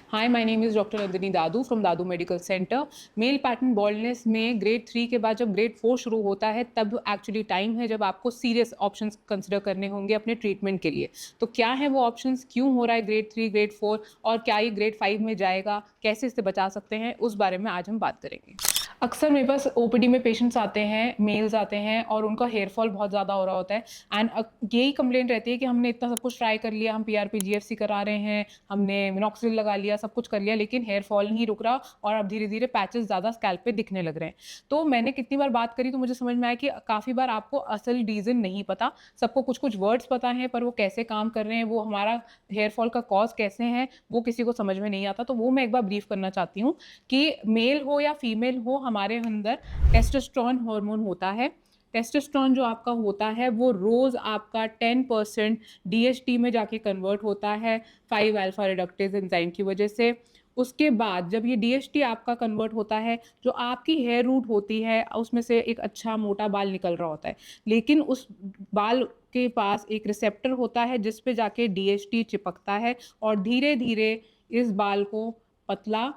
Hi, my name is doctor Nandini Dadu from Dadu medical centre. Male pattern baldness में grade 3 के बाद जब ग्रेड 4 शुरू होता है, तब एक्चुअली टाइम है जब आपको सीरियस ऑप्शंस कंसिडर करने होंगे अपने ट्रीटमेंट के लिए। तो क्या है वो ऑप्शंस, क्यों हो रहा है ग्रेड 3, ग्रेड 4 और क्या ये ग्रेड 5 में जाएगा, कैसे इससे बचा सकते हैं, उस बारे में आज हम बात करेंगे। अक्सर मेरे पास ओपीडी में पेशेंट्स आते हैं, मेल्स आते हैं और उनका हेयर फॉल बहुत ज़्यादा हो रहा होता है एंड यही कंप्लेंट रहती है कि हमने इतना सब कुछ ट्राई कर लिया, हम पीआरपी, जीएफसी करा रहे हैं, हमने मिनॉक्सिडिल लगा लिया, सब कुछ कर लिया, लेकिन हेयर फॉल नहीं रुक रहा और अब धीरे-धीरे पैचेस ज़्यादा स्कैल्प पे दिखने लग रहे हैं। तो मैंने कितनी बार बात करी तो मुझे समझ में आया कि काफ़ी बार आपको असल रीज़न नहीं पता। सबको कुछ-कुछ वर्ड्स पता हैं, पर वो कैसे काम कर रहे हैं, वो हमारा हेयर फॉल का कॉज़ कैसे है, वो किसी को समझ में नहीं आता। तो वो मैं एक बार ब्रीफ करना चाहती हूँ कि मेल हो या फीमेल हो, हमारे अंदर टेस्टोस्टेरोन हार्मोन होता है। टेस्टोस्टेरोन जो आपका होता है वो रोज़ आपका 10% डीएचटी में जाके कन्वर्ट होता है 5 अल्फा रिडक्टेज एंजाइम की वजह से। उसके बाद जब ये डीएचटी आपका कन्वर्ट होता है, जो आपकी हेयर रूट होती है उसमें से एक अच्छा मोटा बाल निकल रहा होता है। लेकिन उस बाल के पास एक रिसेप्टर होता है जिस पे जाके डीएचटी चिपकता है और धीरे-धीरे इस बाल को पतला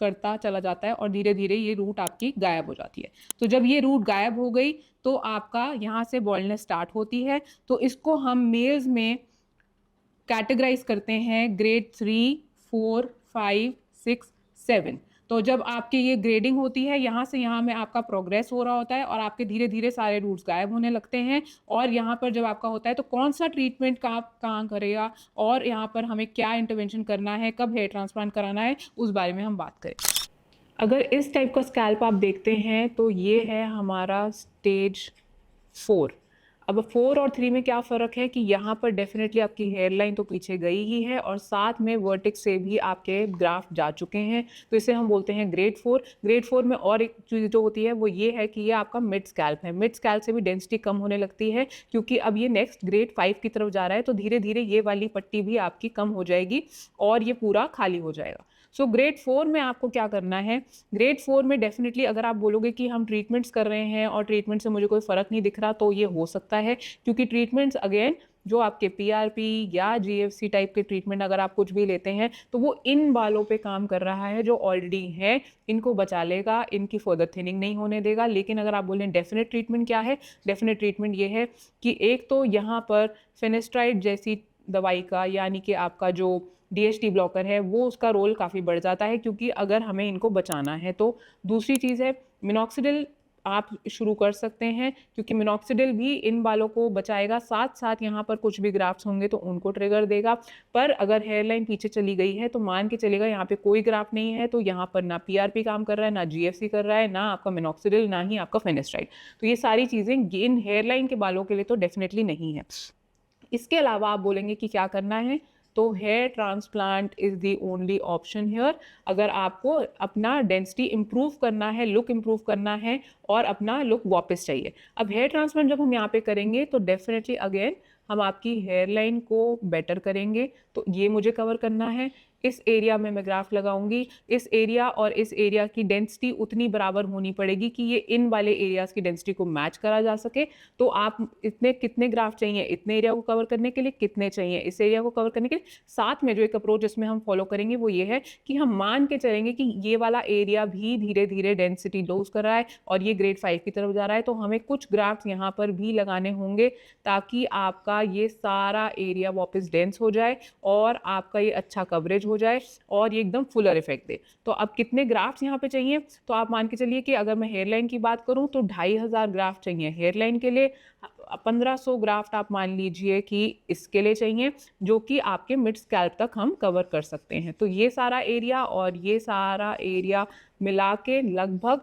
करता चला जाता है और धीरे-धीरे ये रूट आपकी गायब हो जाती है। तो जब ये रूट गायब हो गई, तो आपका यहाँ से बॉल्डनेस स्टार्ट होती है। तो इसको हम मेल्स में कैटेगराइज़ करते हैं ग्रेड 3, 4, 5, 6, 7। तो जब आपकी ये ग्रेडिंग होती है, यहाँ से यहाँ में आपका प्रोग्रेस हो रहा होता है और आपके धीरे-धीरे सारे रूट्स गायब होने लगते हैं और यहाँ पर जब आपका होता है तो कौन-सा ट्रीटमेंट काम करेगा और यहाँ पर हमें क्या इंटरवेंशन करना है, कब हेयर ट्रांसप्लांट कराना है, उस बारे में हम बात करें। अगर इस टाइप का स्कैल्प आप देखते हैं तो ये है हमारा स्टेज 4। अब 4 और 3 में क्या फ़र्क है कि यहाँ पर डेफ़िनेटली आपकी हेयर लाइन तो पीछे गई ही है और साथ में वर्टेक्स से भी आपके ग्राफ्ट जा चुके हैं। तो इसे हम बोलते हैं ग्रेड 4। ग्रेड 4 में और एक चीज़ जो होती है वो ये है कि ये आपका मिड स्कैल्प है। मिड स्कैल्प से भी डेंसिटी कम होने लगती है क्योंकि अब ये नेक्स्ट ग्रेड 5 की तरफ जा रहा है, तो धीरे-धीरे ये वाली पट्टी भी आपकी कम हो जाएगी और ये पूरा खाली हो जाएगा। सो ग्रेड 4 में आपको क्या करना है, ग्रेड 4 में डेफ़िनेटली अगर आप बोलोगे कि हम ट्रीटमेंट्स कर रहे हैं और ट्रीटमेंट से मुझे कोई फ़र्क नहीं दिख रहा, तो ये हो सकता है क्योंकि ट्रीटमेंट्स अगेन जो आपके पीआरपी या जीएफसी टाइप के ट्रीटमेंट अगर आप कुछ भी लेते हैं, तो वो इन बालों पे काम कर रहा है जो ऑलरेडी हैं, इनको बचा लेगा, इनकी फर्दर थिनिंग नहीं होने देगा। लेकिन अगर आप बोलें डेफ़िनेट ट्रीटमेंट क्या है, डेफ़िनेट ट्रीटमेंट ये है कि एक तो यहाँ पर फिनेस्ट्राइड जैसी दवाई का यानी कि आपका जो डीएचटी ब्लॉकर है वो उसका रोल काफ़ी बढ़ जाता है क्योंकि अगर हमें इनको बचाना है तो। दूसरी चीज़ है मिनॉक्सिडिल आप शुरू कर सकते हैं क्योंकि मिनॉक्सिडिल भी इन बालों को बचाएगा, साथ-साथ यहाँ पर कुछ भी ग्राफ्ट्स होंगे तो उनको ट्रिगर देगा। पर अगर हेयर लाइन पीछे चली गई है तो मान के चलिएगा यहाँ पे कोई ग्राफ्ट नहीं है, तो यहाँ पर ना पीआरपी काम कर रहा है, ना जीएफसी कर रहा है, ना आपका मिनॉक्सिडिल, ना ही आपका फिनेस्ट्राइड। तो ये सारी चीज़ें इन हेयर लाइन के बालों के लिए तो डेफ़िनेटली नहीं है। इसके अलावा आप बोलेंगे कि क्या करना है, तो hair transplant is the only option here. अगर आपको अपना डेंसिटी इम्प्रूव करना है, लुक इम्प्रूव करना है और अपना लुक वापस चाहिए। अब हेयर ट्रांसप्लांट जब हम यहाँ पे करेंगे तो डेफिनेटली अगेन हम आपकी हेयर लाइन को बेटर करेंगे, तो ये मुझे कवर करना है। इस एरिया में मैं ग्राफ्ट लगाऊंगी, इस एरिया और इस एरिया की डेंसिटी उतनी बराबर होनी पड़ेगी कि ये इन वाले एरियाज़ की डेंसिटी को मैच करा जा सके। तो आप इतने कितने ग्राफ्ट चाहिए इतने एरिया को कवर करने के लिए, कितने चाहिए इस एरिया को कवर करने के लिए। साथ में जो एक अप्रोच इसमें हम फॉलो करेंगे वो ये है कि हम मान के चलेंगे कि ये वाला एरिया भी धीरे धीरे डेंसिटी लूज कर रहा है और ये ग्रेड 5 की तरफ जा रहा है, तो हमें कुछ ग्राफ्ट यहाँ पर भी लगाने होंगे ताकि आपका ये सारा एरिया वापस डेंस हो जाए और आपका ये अच्छा कवरेज हो जाए और ये एकदम फुलर इफेक्ट दे। तो अब कितने ग्राफ्ट्स यहाँ पे चाहिए, तो आप मान के चलिए कि अगर मैं हेयरलाइन की बात करूँ तो 2500 ग्राफ्ट चाहिए हेयरलाइन के लिए। 1500 ग्राफ्ट आप मान लीजिए कि इसके लिए चाहिए, जो कि आपके मिड स्कैल्प तक हम कवर कर सकते हैं। तो ये सारा एरिया और ये सारा एरिया मिला के लगभग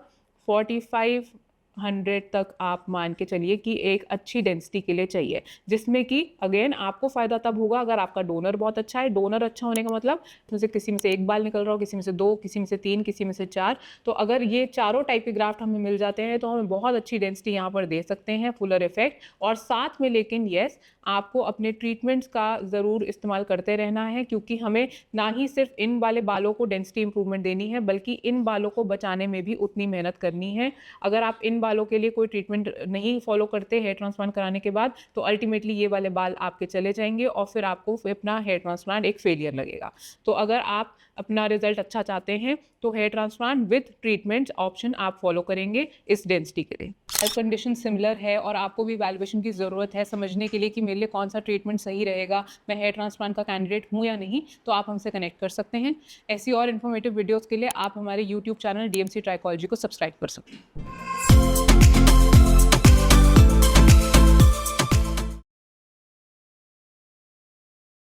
4500 तक आप मान के चलिए कि एक अच्छी डेंसिटी के लिए चाहिए, जिसमें कि अगेन आपको फ़ायदा तब होगा अगर आपका डोनर बहुत अच्छा है। डोनर अच्छा होने का मतलब जैसे किसी में से एक बाल निकल रहा हो, किसी में से 2, किसी में से 3, किसी में से 4। तो अगर ये चारों टाइप के ग्राफ्ट हमें मिल जाते हैं तो हमें बहुत अच्छी डेंसिटी यहाँ पर दे सकते हैं, फुलर इफेक्ट। और साथ में लेकिन येस, आपको अपने ट्रीटमेंट्स का ज़रूर इस्तेमाल करते रहना है क्योंकि हमें ना ही सिर्फ इन वाले बालों को डेंसिटी इंप्रूवमेंट देनी है बल्कि इन बालों को बचाने में भी उतनी मेहनत करनी है। अगर आप इन बालों के लिए कोई ट्रीटमेंट नहीं फॉलो करते हेयर ट्रांसप्लांट कराने के बाद, तो अल्टीमेटली ये वाले बाल आपके चले जाएंगे और फिर आपको फिर अपना हेयर ट्रांसप्लांट एक फेलियर लगेगा। तो अगर आप अपना रिजल्ट अच्छा चाहते हैं तो hair transplant with treatment option आप फॉलो करेंगे इस डेंसिटी के लिए। हेल्थ कंडीशन सिमिलर है और आपको भी वैल्यूएशन की ज़रूरत है समझने के लिए कि मेरे लिए कौन सा ट्रीटमेंट सही रहेगा, मैं हेयर ट्रांसप्लांट का कैंडिडेट हूँ या नहीं, तो आप हमसे कनेक्ट कर सकते हैं। ऐसी और इन्फॉर्मेटिव वीडियोज़ के लिए आप हमारे यूट्यूब चैनल DMC ट्राइकोलॉजी को सब्सक्राइब कर सकते हैं।